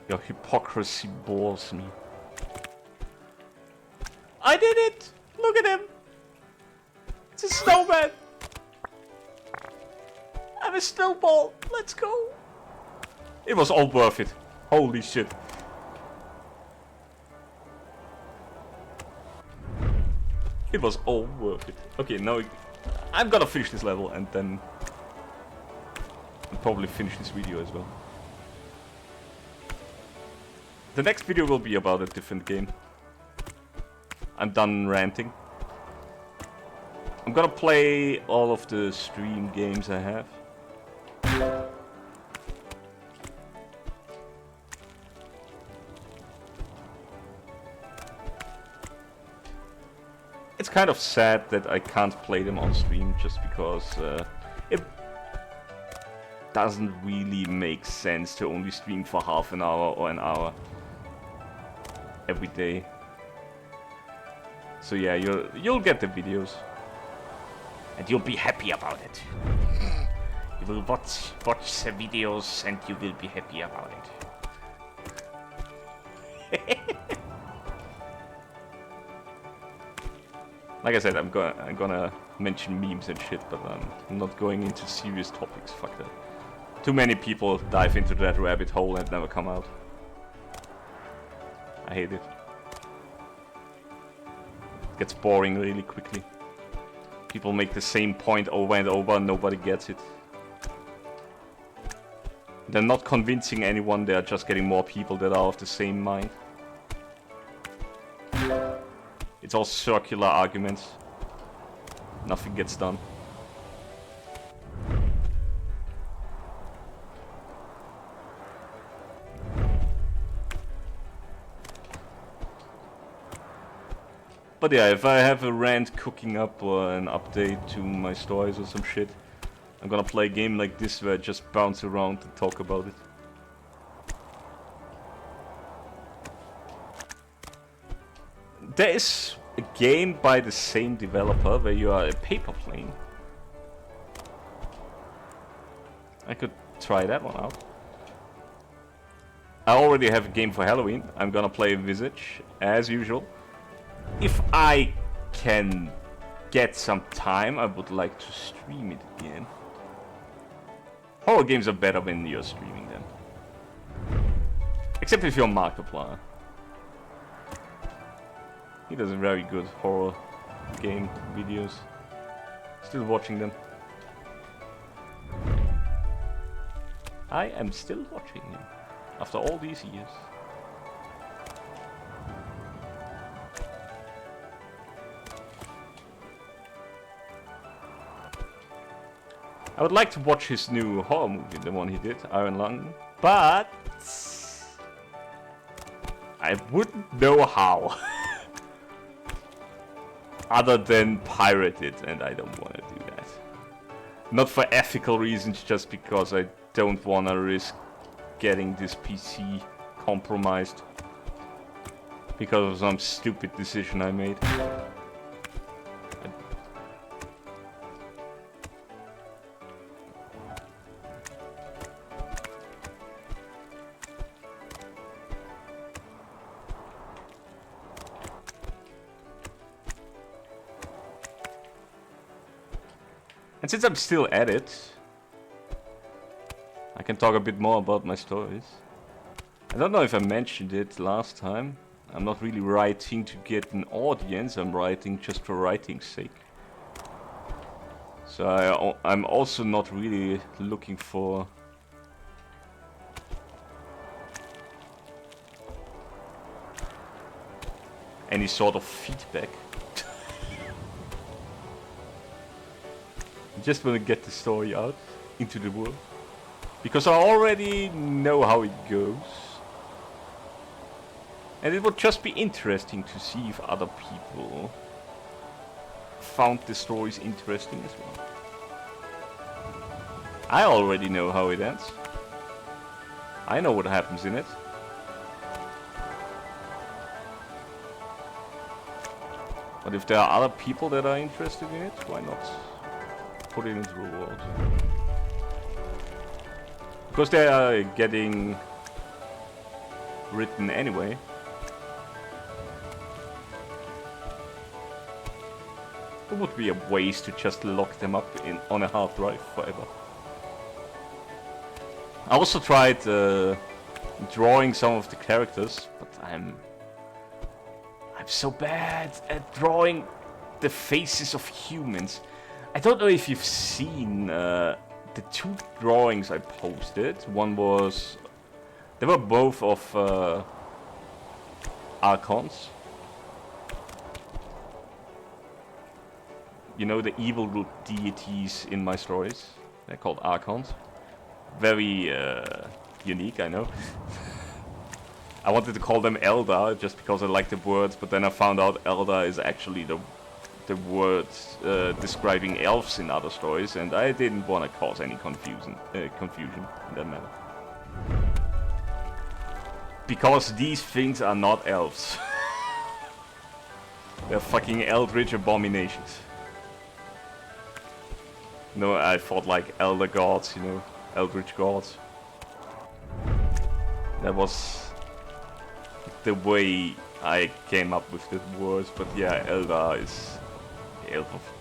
Your hypocrisy bores me. I did it! Look at him! It's a snowman! I'm a snowball! Let's go! It was all worth it. Holy shit. It was all worth it. Okay, now I'm gonna finish this level and then I'll probably finish this video as well. The next video will be about a different game. I'm done ranting. I'm gonna play all of the stream games I have. It's kind of sad that I can't play them on stream just because it doesn't really make sense to only stream for half an hour or an hour every day. So yeah, you'll get the videos. And you'll be happy about it. You will watch the videos and you will be happy about it. Like I said, I'm gonna mention memes and shit, but I'm not going into serious topics. Fuck that. Too many people dive into that rabbit hole and never come out. I hate it. It gets boring really quickly. People make the same point over and over and nobody gets it. They're not convincing anyone, they're just getting more people that are of the same mind. It's all circular arguments. Nothing gets done. But yeah, if I have a rant cooking up or an update to my stories or some shit, I'm gonna play a game like this where I just bounce around and talk about it. There is a game by the same developer where you are a paper plane. I could try that one out. I already have a game for Halloween. I'm gonna play Visage, as usual. If I can get some time, I would like to stream it again. Horror games are better when you're streaming them. Except if you're Markiplier. He does very good horror game videos. Still watching them. I am still watching him after all these years. I would like to watch his new horror movie, the one he did, Iron Lung, but I wouldn't know how. Other than pirate it, and I don't want to do that. Not for ethical reasons, just because I don't want to risk getting this PC compromised because of some stupid decision I made. And since I'm still at it, I can talk a bit more about my stories. I don't know if I mentioned it last time. I'm not really writing to get an audience, I'm writing just for writing's sake. So I'm also not really looking for any sort of feedback. Just want to get the story out into the world, because I already know how it goes, and it would just be interesting to see if other people found the stories interesting as well. I already know how it ends. I know what happens in it. But if there are other people that are interested in it, why not put it into the world? Because they are getting written anyway. There would be a ways to just lock them up on a hard drive forever. I also tried drawing some of the characters, but I'm so bad at drawing the faces of humans. I don't know if you've seen the two drawings I posted. One was... They were both of Archons. You know, the evil deities in my stories. They're called Archons. Very unique, I know. I wanted to call them Eldar just because I like the words, but then I found out Eldar is actually the words describing elves in other stories, and I didn't want to cause any confusion in that matter. Because these things are not elves. They're fucking eldritch abominations. No, I thought like elder gods, you know, eldritch gods. That was the way I came up with the words, but yeah, Eldar is elf.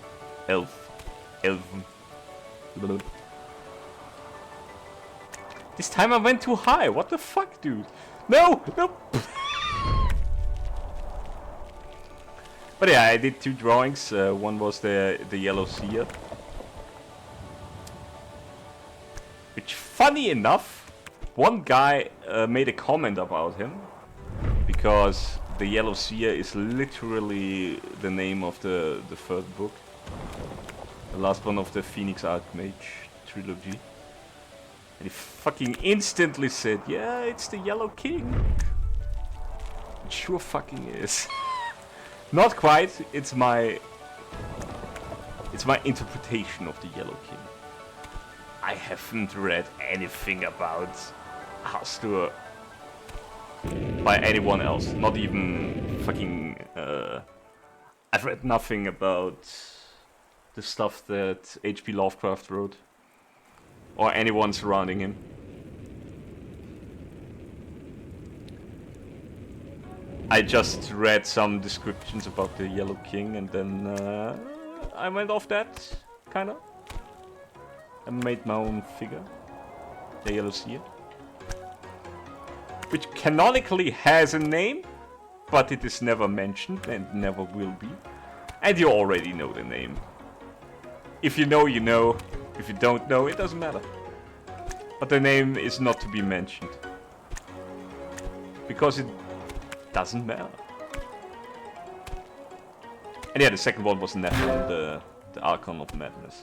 This time I went too high. What the fuck, dude? No, no. But yeah, I did two drawings. One was the yellow seer, which, funny enough, one guy made a comment about him, because the yellow seer is literally the name of the third book, the last one of the Phoenix Archmage trilogy. And he fucking instantly said, yeah, it's the Yellow King. It sure fucking is. Not quite, it's my interpretation of the Yellow King. I haven't read anything about Hastur by anyone else, not even fucking... I've read nothing about the stuff that H.P. Lovecraft wrote, or anyone surrounding him. I just read some descriptions about the Yellow King, and then I went off that, kinda. I made my own figure, the Yellow Seer, which canonically has a name, but it is never mentioned and never will be. And you already know the name. If you know, you know. If you don't know, it doesn't matter. But the name is not to be mentioned, because it doesn't matter. And yeah, the second one was Nephilim, the Archon of Madness.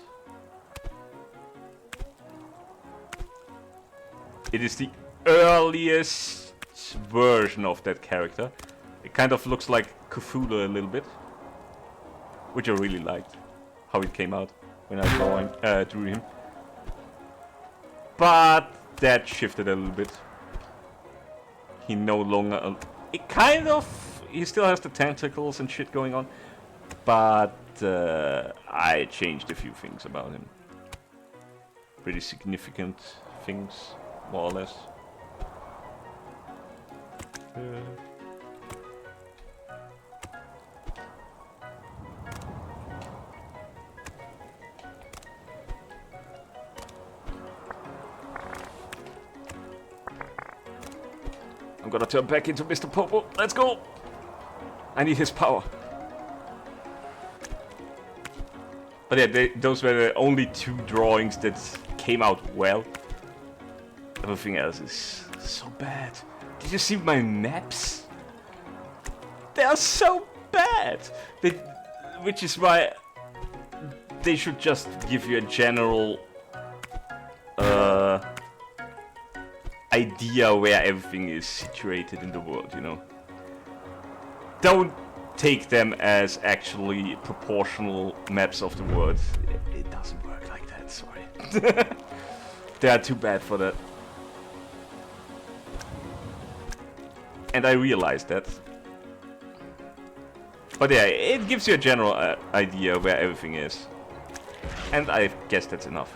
It is the earliest version of that character. It kind of looks like Cthulhu a little bit, which I really liked, how it came out when I drew him. But that shifted a little bit. He no longer... he still has the tentacles and shit going on, but I changed a few things about him. Pretty significant things, more or less. I'm gonna turn back into Mr. Popo. Let's go! I need his power. But yeah, those were the only two drawings that came out well. Everything else is so bad. Did you see my maps? They are so bad! Which is why they should just give you a general idea where everything is situated in the world, you know. Don't take them as actually proportional maps of the world. It doesn't work like that, sorry. They are too bad for that. And I realized that. But yeah, it gives you a general idea where everything is. And I guess that's enough.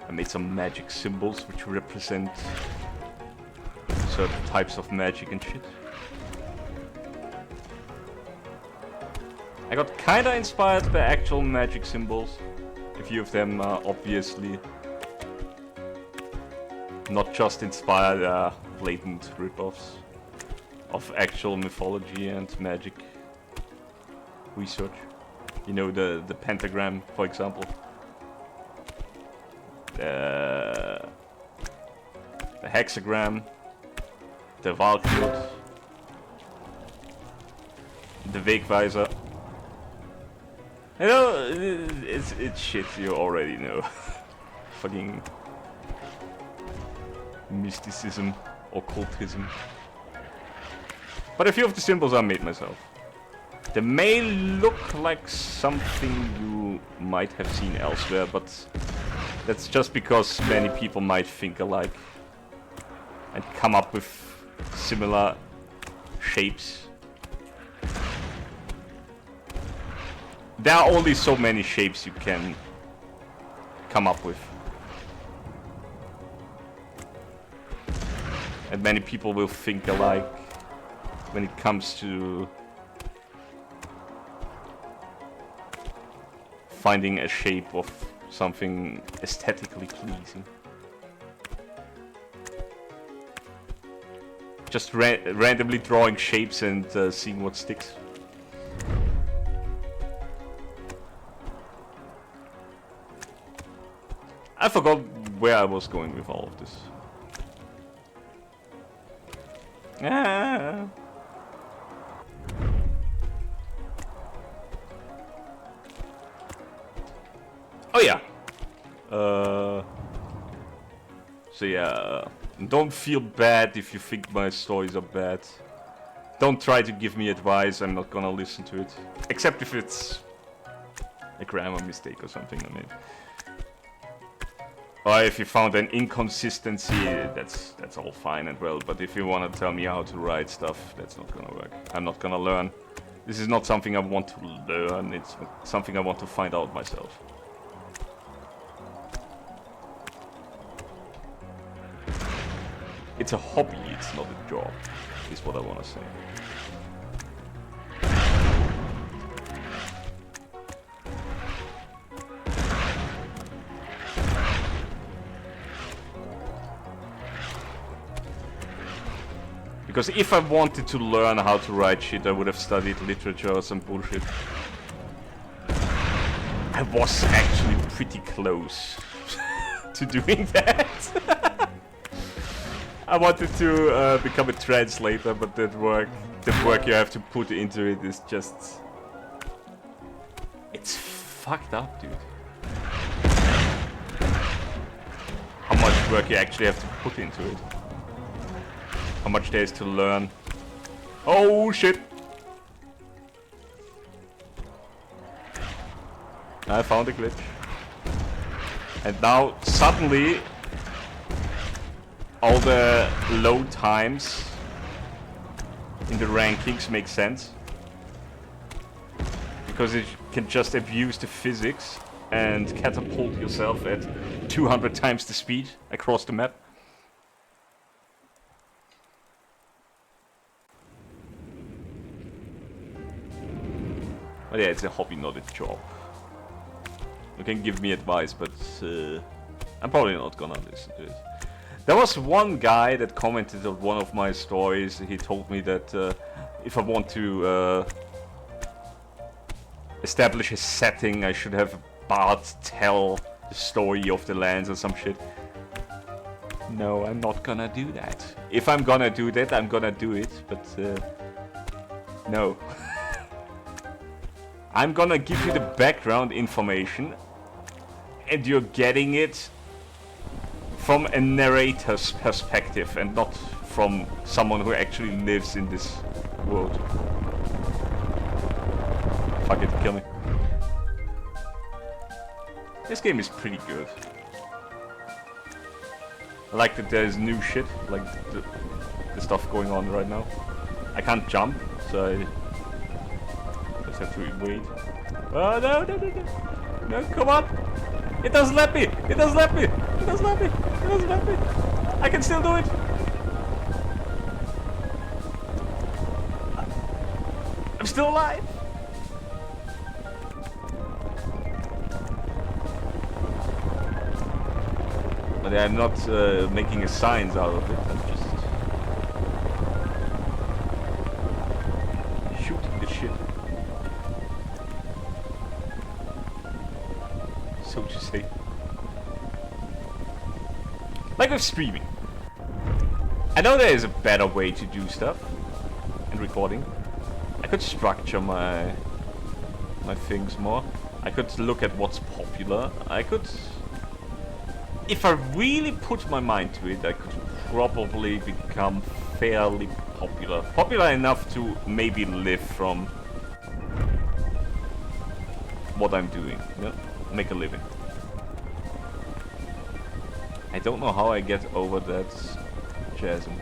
I made some magic symbols which represent certain types of magic and shit. I got kinda inspired by actual magic symbols. A few of them are obviously not just inspired, blatant rip-offs of actual mythology and magic research. You know, the pentagram, for example. The hexagram, the Valknut, the Wegweiser. You know, it's shit you already know. Fucking mysticism, occultism. But a few of the symbols I made myself. They may look like something you might have seen elsewhere, but that's just because many people might think alike and come up with similar shapes. There are only so many shapes you can come up with. And many people will think alike when it comes to finding a shape of something aesthetically pleasing. Just randomly drawing shapes and seeing what sticks. I forgot where I was going with all of this. Ah. Oh yeah. So yeah, don't feel bad if you think my stories are bad. Don't try to give me advice, I'm not gonna listen to it. Except if it's a grammar mistake or something, I mean. Or if you found an inconsistency, that's all fine and well. But if you want to tell me how to write stuff, that's not gonna work. I'm not gonna learn. This is not something I want to learn, it's something I want to find out myself. It's a hobby, it's not a job, is what I want to say. Because if I wanted to learn how to write shit, I would have studied literature or some bullshit. I was actually pretty close to doing that. I wanted to become a translator, but the work you have to put into it is just... It's fucked up, dude. How much work you actually have to put into it. How much there is to learn. Oh shit! I found a glitch. And now, suddenly, all the load times in the rankings make sense. Because it can just abuse the physics and catapult yourself at 200 times the speed across the map. But yeah, it's a hobby, not a job. You can give me advice, but I'm probably not gonna listen to it. There was one guy that commented on one of my stories. He told me that if I want to establish a setting, I should have a bard tell the story of the lands or some shit. No, I'm not gonna do that. If I'm gonna do that, I'm gonna do it, but no. I'm gonna give you the background information, and you're getting it from a narrator's perspective and not from someone who actually lives in this world. Fuck it, kill me. This game is pretty good. I like that there's new shit, like the stuff going on right now. I can't jump, so I just have to wait. Oh no, no, no, no. No, come on! It doesn't let me! It doesn't let me! It doesn't let me! It doesn't let me! I can still do it! I'm still alive! But I'm not making a science out of it, I'm just shooting the shit. So to say. Like with streaming. I know there is a better way to do stuff in recording. I could structure my things more. I could look at what's popular. I could, if I really put my mind to it, I could probably become fairly popular. Popular enough to maybe live from what I'm doing, you know? Make a living. I don't know how I get over that chasm.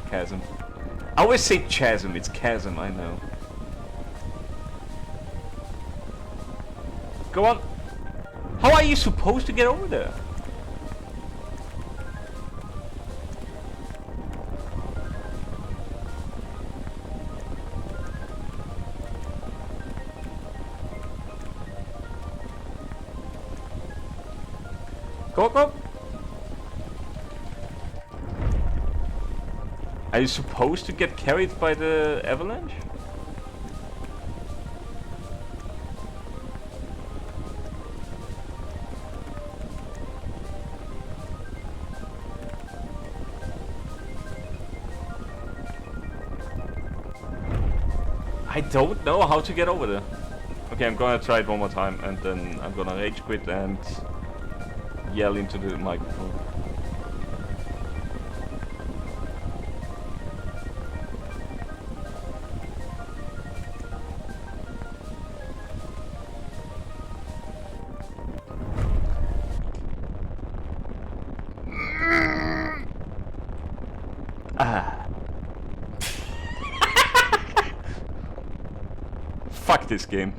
Chasm. I always say chasm, it's chasm, I know. Go on. How are you supposed to get over there? Go, go. Are you supposed to get carried by the avalanche? I don't know how to get over there. Okay, I'm gonna try it one more time and then I'm gonna rage quit and yell into the microphone. Fuck this game.